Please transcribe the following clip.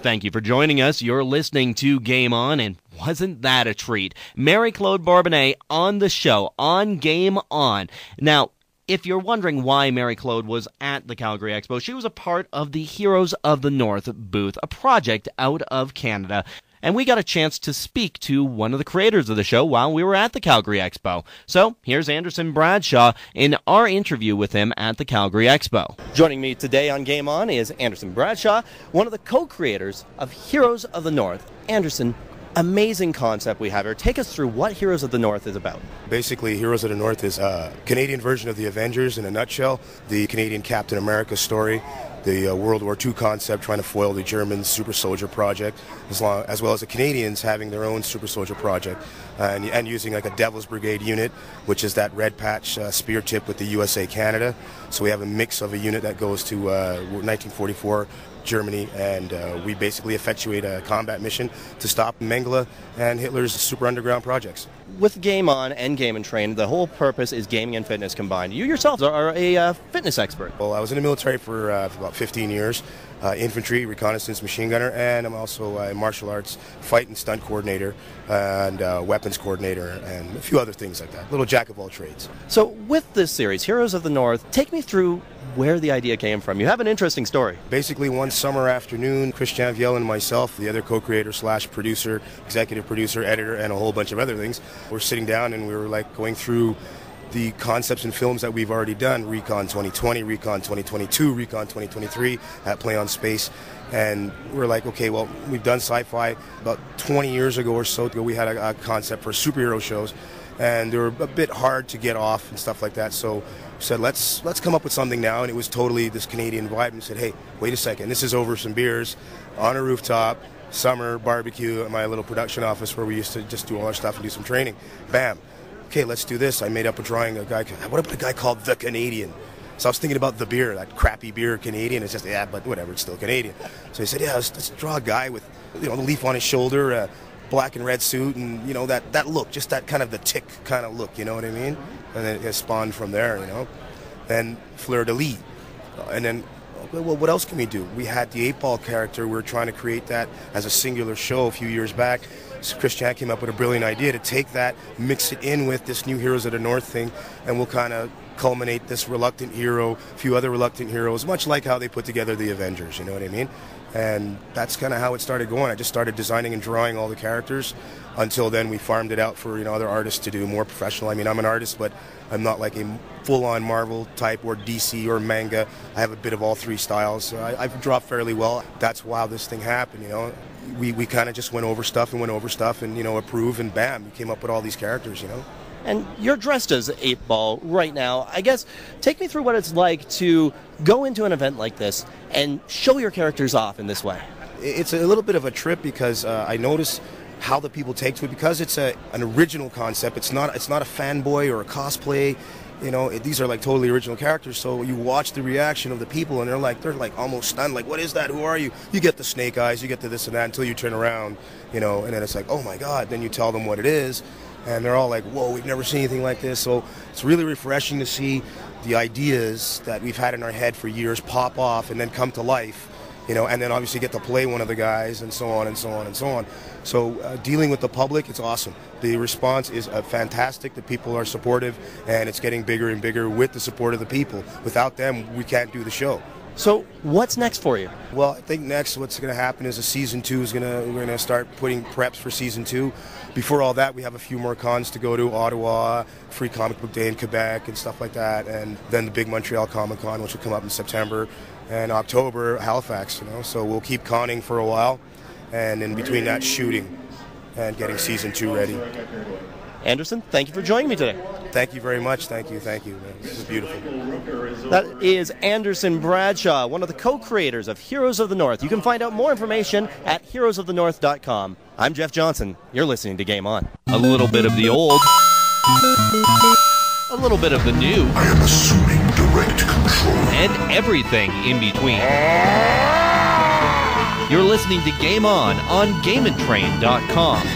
Thank you for joining us. You're listening to Game On, and wasn't that a treat? Mary-Claude Barbonnet on the show, on Game On. Now, if you're wondering why Mary-Claude was at the Calgary Expo, she was a part of the Heroes of the North booth, a project out of Canada. And we got a chance to speak to one of the creators of the show while we were at the Calgary Expo. So here's Anderson Bradshaw in our interview with him at the Calgary Expo. Joining me today on Game On is Anderson Bradshaw, one of the co-creators of Heroes of the North. Anderson, amazing concept we have here. Take us through what Heroes of the North is about. Basically, Heroes of the North is a Canadian version of the Avengers in a nutshell. The Canadian Captain America story, the World War II concept trying to foil the German super soldier project, as well as the Canadians having their own super soldier project, and using like a Devil's Brigade unit, which is that red patch spear tip with the USA Canada. So we have a mix of a unit that goes to 1944 Germany, and we basically effectuate a combat mission to stop Mengele and Hitler's super underground projects. With Game On and Game and Train, the whole purpose is gaming and fitness combined. You yourselves are a fitness expert. Well, I was in the military for about 15 years, infantry, reconnaissance, machine gunner, and I'm also a martial arts fight and stunt coordinator and weapons coordinator and a few other things like that. Little jack of all trades. So with this series, Heroes of the North, take me through where the idea came from. You have an interesting story. Basically, one summer afternoon, Christian Viel and myself, the other co-creator slash producer, executive producer, editor, and a whole bunch of other things, were sitting down and we were like going through the concepts and films that we've already done, Recon 2020, Recon 2022, Recon 2023, at Play on Space. And we're like, okay, well, we've done sci-fi. About 20 years ago or so ago, we had a concept for superhero shows, and they were a bit hard to get off and stuff like that. So we said, let's come up with something now. And it was totally this Canadian vibe. And we said, hey, wait a second, this is over some beers on a rooftop, summer barbecue at my little production office where we used to just do all our stuff and do some training. Bam. Okay, let's do this. I made up a drawing. What about a guy called The Canadian? So I was thinking about the beer, that crappy beer Canadian. It's just, yeah, but whatever, it's still Canadian. So he said, yeah, let's draw a guy with, the leaf on his shoulder, black and red suit, and that look, just that kind of the tick kind of look, you know what I mean? And then it spawned from there, Then Fleur de Lis, and then, well, what else can we do? We had the 8-Ball character. We were trying to create that as a singular show a few years back. So Christian came up with a brilliant idea to take that, mix it in with this new Heroes of the North thing, and we'll kind of culminate this reluctant hero, a few other reluctant heroes, much like how they put together the Avengers, you know what I mean? And that's kind of how it started going. I just started designing and drawing all the characters. Until then, we farmed it out for other artists to do, more professional. I mean, I'm an artist, but I'm not like a full-on Marvel type or DC or manga. I have a bit of all three styles. So I draw fairly well. That's how this thing happened, We kind of just went over stuff and, approved, and bam, we came up with all these characters, And you're dressed as 8-Ball right now. I guess, take me through what it's like to go into an event like this and show your characters off in this way. It's a little bit of a trip because I notice how the people take to it, because it's an original concept. It's not a fanboy or a cosplay. These are like totally original characters. So you watch the reaction of the people, and they're like almost stunned. Like, what is that? Who are you? You get the snake eyes, you get the this and that, until you turn around, and then it's like, oh my God. Then you tell them what it is, and they're all like, whoa, we've never seen anything like this. So it's really refreshing to see the ideas that we've had in our head for years pop off and then come to life. And then obviously get to play one of the guys, and so on and so on and so on. So dealing with the public, it's awesome. The response is fantastic. The people are supportive, and it's getting bigger and bigger with the support of the people. Without them, we can't do the show. So what's next for you? Well, I think next what's going to happen is season 2 we're going to start putting preps for season 2. Before all that, we have a few more cons to go to: Ottawa, Free Comic Book Day in Quebec, and stuff like that, and then the big Montreal Comic Con, which will come up in September, and October, Halifax. So we'll keep conning for a while, and in between that, shooting and getting season 2 ready. Anderson, thank you for joining me today. Thank you very much. Thank you, man. This is beautiful. That is Anderson Bradshaw, one of the co-creators of Heroes of the North. You can find out more information at heroesofthenorth.com. I'm Jeff Johnson. You're listening to Game On. A little bit of the old, a little bit of the new. I am assuming direct control. And everything in between. You're listening to Game On GameOnTrain.com.